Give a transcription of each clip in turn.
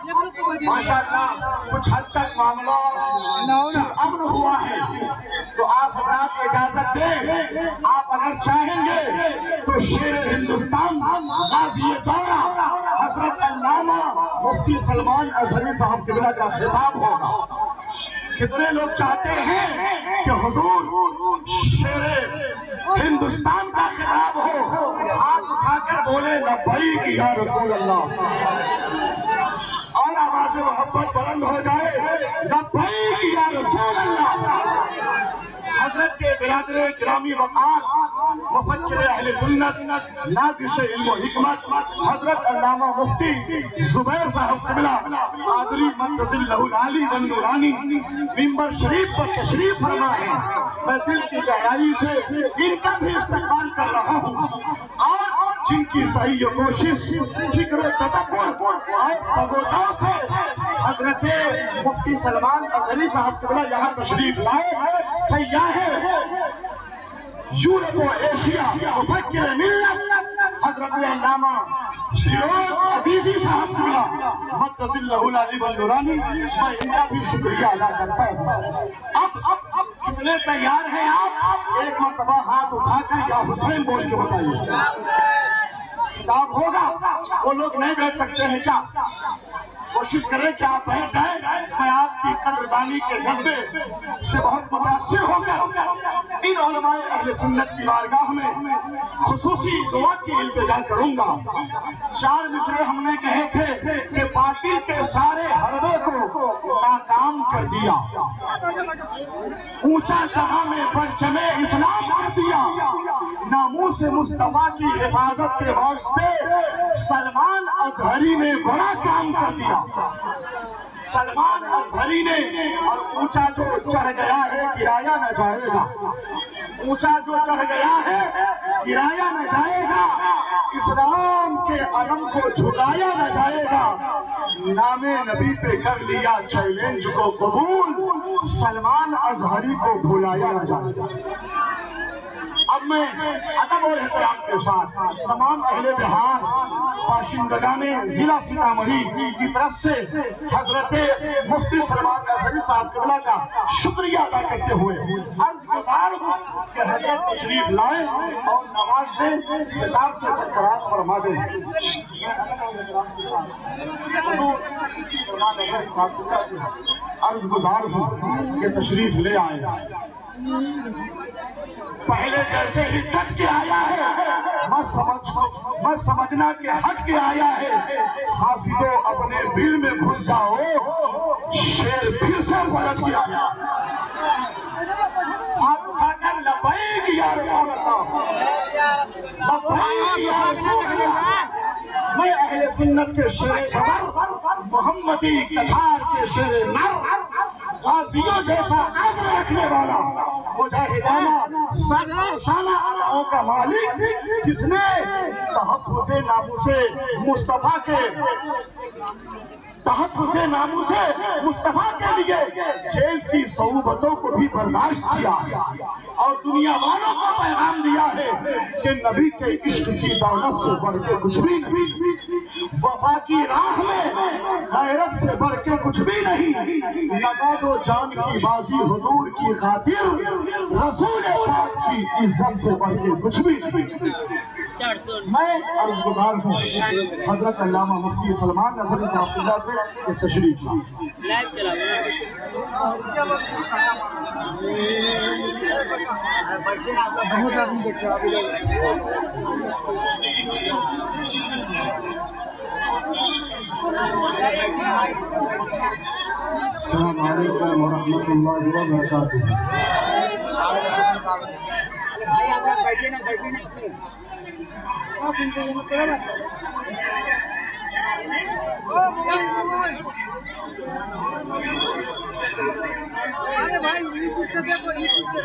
ماشاءاللہ کچھ حد تک معاملہ امن ہوا ہے، تو آپ حضرات اجازت دیں، آپ اگر چاہیں گے تو شیر ہندوستان غازی دورہ حضرت علامہ مفتی سلمان اظہری صاحب قبلہ کا خطاب ہوگا۔ کتنے لوگ چاہتے ہیں کہ حضور شیر ہندوستان کا خطاب ہو؟ آپ اٹھا کر بولے لبیک یا رسول اللہ، اور آواز محبت بلند ہو جائے لبیک یا رسول اللہ۔ حضرت کے برادر گرامی وقار مفکر اہل سنت نازش علم و حکمت حضرت علامہ مفتی زبیر صاحب قبلہ قادری متصل لہ العالی والنورانی ممبر شریف پر تشریف فرما ہے، میں دل کی گہرائی سے ان کا بھی استقبال کر رہا ہوں، اور جن کی صحیح کوشش فکر و تدبر اور تگودو سے حضرت مفتی سلمان اظہری صاحب قبلہ یہاں تشریف لائے، سیاح یورپ و ایشیا مفکر ملت حضرت علامہ فیروز عزیزی صاحب قبلہ متصل لہ العالی والنورانی، میں ان کا بھی شکریہ ادا کرتا ہوں۔ اب کتنے تیار ہیں آپ؟ ایک مرتبہ ہاتھ اٹھا کر یا حسین بول کے بتائیے۔ خطاب ہوگا، وہ لوگ نہیں بیٹھ سکتے ہیں کیا؟ کوشش کریں کہ آپ بیٹھ جائیں۔ میں آپ کی قدردانی کے جذبے سے بہت متاثر ہو کر ان علماء اہل سنت کی بارگاہ میں خصوصی دعا کی التجا کروں گا۔ چار مصرے ہم نے کہے تھے کہ باطل کے سارے حربے کو ناکام کر دیا، اونچا جہاں میں پرچم اسلام کر دیا، ناموس مصطفیٰ کی حفاظت کے واسطے سلمان اظہری نے بڑا کام کر دیا۔ سلمان اظہری نے، اور اونچا جو چڑھ گیا ہے گرایا نہ جائے گا، اونچا جو چڑھ گیا ہے گرایا نہ جائے گا، اسلام کے علم کو جھکایا نہ جائے گا، نام نبی پہ کر لیا چیلنج کو قبول، سلمان اظہری کو بھلایا نہ جائے گا۔ اب میں ادب اور احترام کے ساتھ تمام اہل بہار باشندگان ضلع سیتامڑھی کی طرف سے حضرت مفتی سلمان اظہری صاحب قبلہ کا شکریہ ادا کرتے ہوئے عرض گزار ہوں کہ حضرت تشریف لائیں اور نواز دیں، خطاب سے سرفراز فرما دیں۔ عرض گزار ہوں کہ تشریف لے آئیں۔ پہلے جیسے ہی ڈٹ کے آیا ہے، مت سمجھنا کہ ہٹ کے آیا ہے، حاسدو اپنے بل میں گھس جاؤ، شیر پھر سے پلٹ کے آیا۔ آپ اٹھا کر لبیک یا رسول اللہ، لبیک یا رسول اللہ۔ میں اہل سنت کے شیر خبر، محمدی کچھار کے شیر نر، غازیوں جیسا عزم رکھنے والا، مجاہدانہ شانہ آلاؤں کا مالک، جس نے تحفظ ناموس مصطفیٰ کے مصطفیٰ کے لیے جیل کی صعوبتوں کو بھی برداشت کیا اور دنیا والوں کو پیغام دیا ہے کہ نبی کے عشق کی دولت سے بڑھ کے کچھ بھی نہیں، وفا کی راہ میں غیرت سے بڑھ کے کچھ بھی نہیں، لگا دو جان کی بازی حضور کی خاطر، رسول پاک کی عزت سے بڑھ کے کچھ بھی نہیں۔ میں عرض گزار ہوں حضرت علامہ مفتی سلمان اظہری صاحب قبلہ سے کہ تشریف لائیں۔ السلام علیکم ورحمۃ اللہ وبرکاتہ۔ بھائی آپ لوگ بیٹھیے نا اپنے سنتے ہیں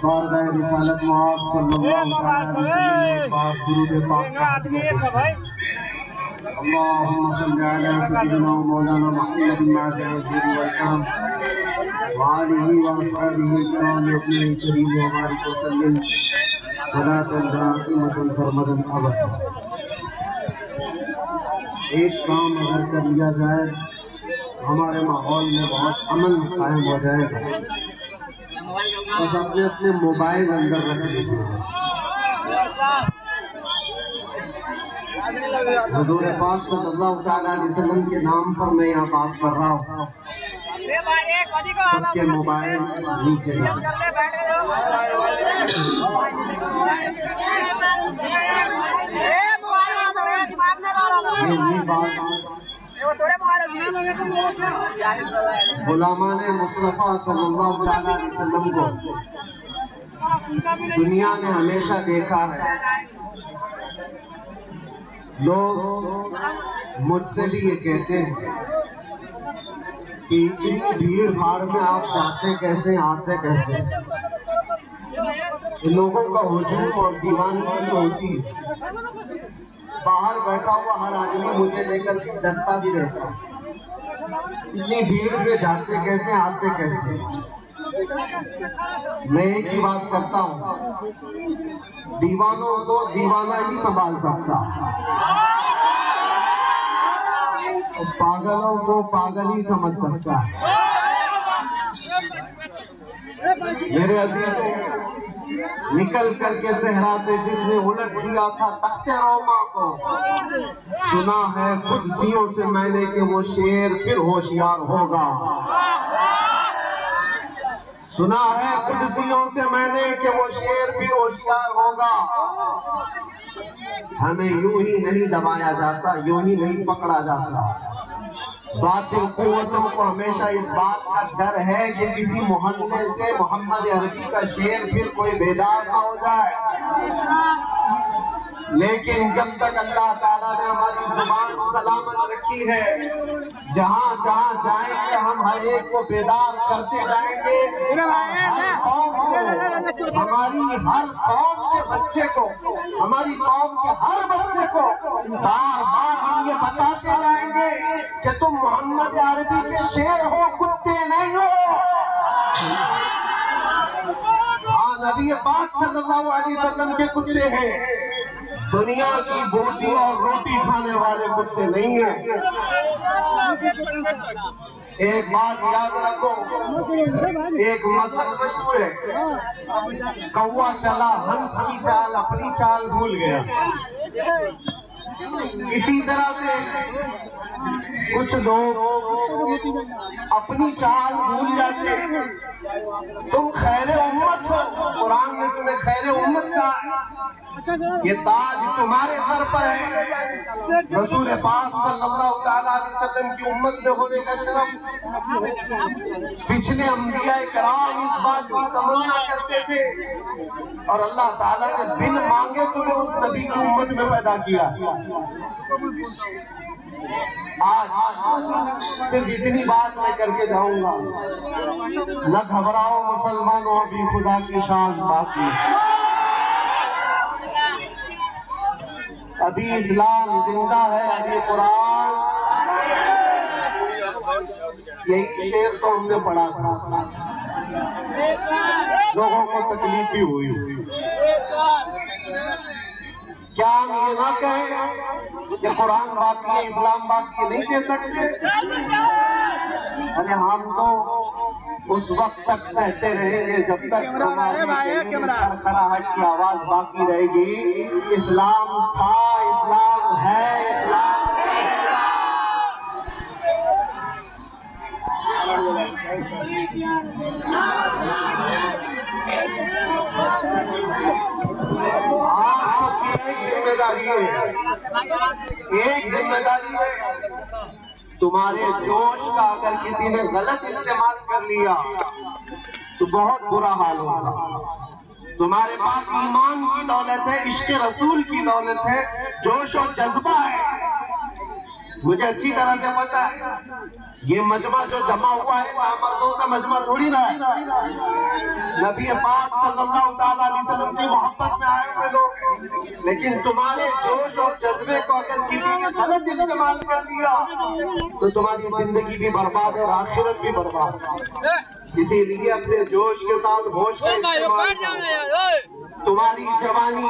بارگاہ رسالت مآب صلی اللہ علیہ وسلم پاک درود پاک اللہم صلی علی سیدنا مولانا محمد الناظر الجود والکرم وآلہ وآصحابہ الکرام اپنے کریم وبارک وسلم صلاۃ دائمۃ سرمدا ابدا۔ ایک کام اگر کر لیا جائے ہمارے ماحول میں بہت امن قائم ہو جائے گا. بس اپنے اپنے موبائل اندر رکھ لیجیے. حضور پاک صلی اللہ تعالیٰ علیہ وسلم کے نام پر میں یہاں بات کر رہا ہوں. سب کے موبائل نیچے رکھیں. غلامان مصطفیٰ صلی اللہ علیہ وسلم کو دنیا نے ہمیشہ دیکھا ہے. لوگ مجھ سے بھی یہ کہتے ہیں کہ اتنی بھیڑ بھاڑ میں آپ جاتے کیسے آتے کیسے. لوگوں کا ہجوم اور دیوانگی ہوتی ہے. باہر بیٹھا ہوا ہر آدمی مجھے لے کر کے ڈرتا بھی رہتا ہے. اتنی بھیڑ میں جاتے کیسے آتے کیسے. میں ایک ہی بات کرتا ہوں, دیوانوں کو دیوانہ ہی سنبھال سکتا, پاگلوں کو پاگل ہی سمجھ سکتا ہے. میرے عزیز نکل کر کے صحرا سے جس نے الٹ دیا تھا تخت روما کو, سنا ہے قدسیوں سے میں نے کہ وہ شیر پھر ہوشیار ہوگا. سنا ہے قدسیوں سے میں نے کہ وہ شیر بھی ہوشیار ہوگا. ہمیں یوں ہی نہیں دبایا جاتا, یوں ہی نہیں پکڑا جاتا. باطل قوتوں کو ہمیشہ اس بات کا ڈر ہے کہ کسی محلے سے محمد عربی کا شیر پھر کوئی بیدار نہ ہو جائے. لیکن جب تک اللہ تعالیٰ نے ہماری زبان سلامت رکھی ہے, جہاں جہاں جائیں گے ہم ہر ایک کو بیدار کرتے جائیں گے. ہماری ہر قوم کے بچے کو, ہماری قوم کے ہر بچے کو بار بار ہم یہ بتاتے جائیں گے کہ تم محمد عربی کے شیر ہو, کتے نہیں ہو. ہاں, نبی پاک صلی اللہ علیہ وسلم کے کتے ہیں, دنیا کی بوٹی اور روٹی کھانے والے کتے نہیں ہیں. ایک بات یاد رکھو, ایک مثل مشہور ہے, کوا چلا ہنس کی چال اپنی چال بھول گیا. اسی طرح سے کچھ لوگ اپنی چال بھول جاتے. تم خیر امت ہو, قرآن نے تمہیں خیر امت کہا ہے, یہ تاج تمہارے سر پر ہے. رسول پاک صلی اللہ تعالیٰ علیہ وسلم کی امت میں ہونے کا شرف پچھلے انبیاء کرام اس بات کی تمنا کرتے تھے, اور اللہ تعالیٰ نے بن مانگے تمہیں اس نبی کی امت میں پیدا کیا. آج صرف اتنی بات میں کر کے جاؤں گا, نہ گھبراؤ مسلمانوں, ابھی خدا کی شان باقی. ابھی اسلام زندہ ہے, ابھی قرآن. یہی شعر تو ہم نے پڑھا تھا, لوگوں کو تکلیف بھی ہوئی. کیا ہم یہ نہ کہیں کہ قرآن باقی ہے, اسلام باقی نہیں کہہ سکتے؟ ارے ہم تو اس وقت تک کہتے رہیں گے جب تک خرخراہٹ کی آواز باقی رہے گی. اسلام تھا, اسلام ہے, اسلام ایک ذمہ داری ہے. تمہارے جوش کا اگر کسی نے غلط استعمال کر لیا تو بہت برا حال ہوگا. تمہارے پاس ایمان کی دولت ہے, عشق رسول کی دولت ہے, جوش و جذبہ ہے. مجھے اچھی طرح سے پتا ہے یہ مجمع جو جمع ہوا ہے نامردوں کا مجمع تھوڑی نہ ہے. نبی پاک صلی اللہ تعالیٰ علیہ وسلم کی محبت میں آئے ہوئے لوگ, لیکن تمہارے جوش اور جذبے کو اگر کسی نے غلط استعمال کر دیا تو تمہاری زندگی بھی برباد ہے اور آخرت بھی برباد ہے. اسی لیے اپنے جوش کے ساتھ ہوش کا استعمال کرو. تمہاری جوانی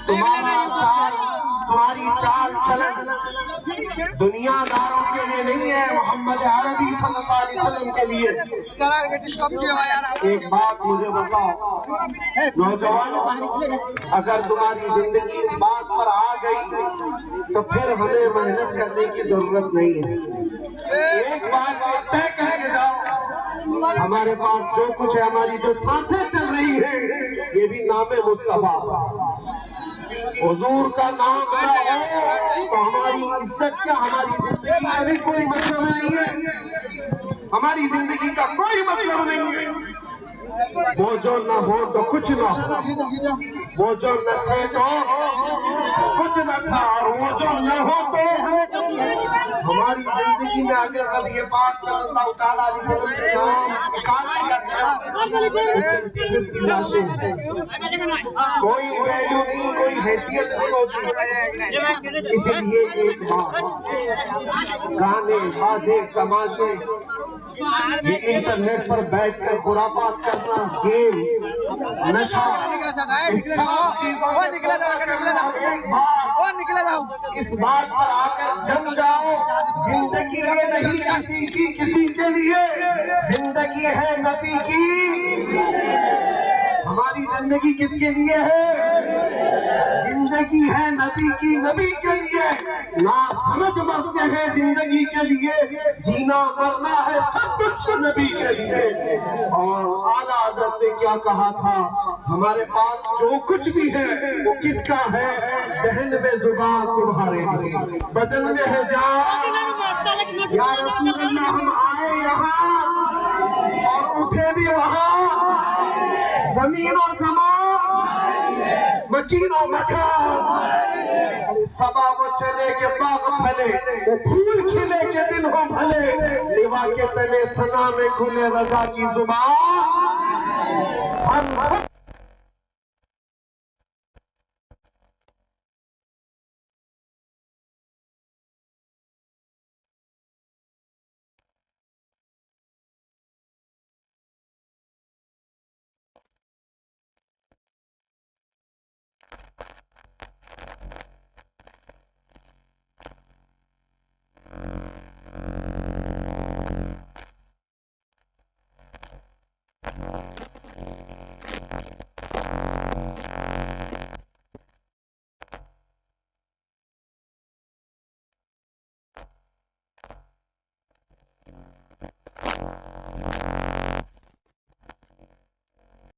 تمہاری چال چلن دنیا داروں کے لیے نہیں ہے، محمد عربی صلی اللہ علیہ وسلم کے لیے۔ ایک بات مجھے بتاؤ نوجوان، اگر تمہاری زندگی اس بات پر آ گئی تو پھر ہمیں محنت کرنے کی ضرورت نہیں ہے۔ ایک بات طے کر کے جاؤ، ہمارے پاس جو کچھ ہے، ہماری جو سانسیں چل رہی ہے، یہ بھی نام مصطفیٰ، حضور کا نام نہ ہو تو ہماری عزت کیا، ہماری زندگی کا بھی کوئی مطلب نہیں ہے، ہماری زندگی کا کوئی مطلب نہیں ہے۔ وہ جو نہ ہو تو کچھ نہ ہو، وہ جو نہ تھے تو کچھ نہ تھا، اور وہ جو نہ ہو تو ہماری زندگی میں اگر اب یہ بات صلی اللہ تعالیٰ علیہ وسلم کے نام نکال دیا گیا، کوئی ویلیو نہیں، کوئی حیثیت نہیں ہوتی۔ اسی لیے ایک بات، گانے بازے تماشے، یہ انٹرنیٹ پر بیٹھ کر خرافات کرنا، گیم، نشہ، اس بات پر آ کر جم جاؤ، زندگی یہ نہیں کسی کے لیے، زندگی ہے نبی کی۔ ہماری زندگی کس کے لیے ہے؟ زندگی ہے نبی کی، نبی کے لیے۔ نا سمجھ بستے ہیں زندگی کے لیے، جینا مرنا ہے سب کچھ نبی کے لیے۔ اور اعلیٰ حضرت نے کیا کہا تھا؟ ہمارے پاس جو کچھ بھی ہے وہ کس کا ہے؟ ذہن میں زبان تمہارے لیے، بدن میں ہے جان۔ یا رسول اللہ، ہم آئے یہاں اور اٹھے بھی وہاں، زمین و زمان، مکین و مکان، صبا وہ چلے کہ باغ پھلے، وہ پھول کھلے کہ دل ہو بھلے، لیوا کے تلے ثنا میں کھلے رضا کی زبان۔ ہم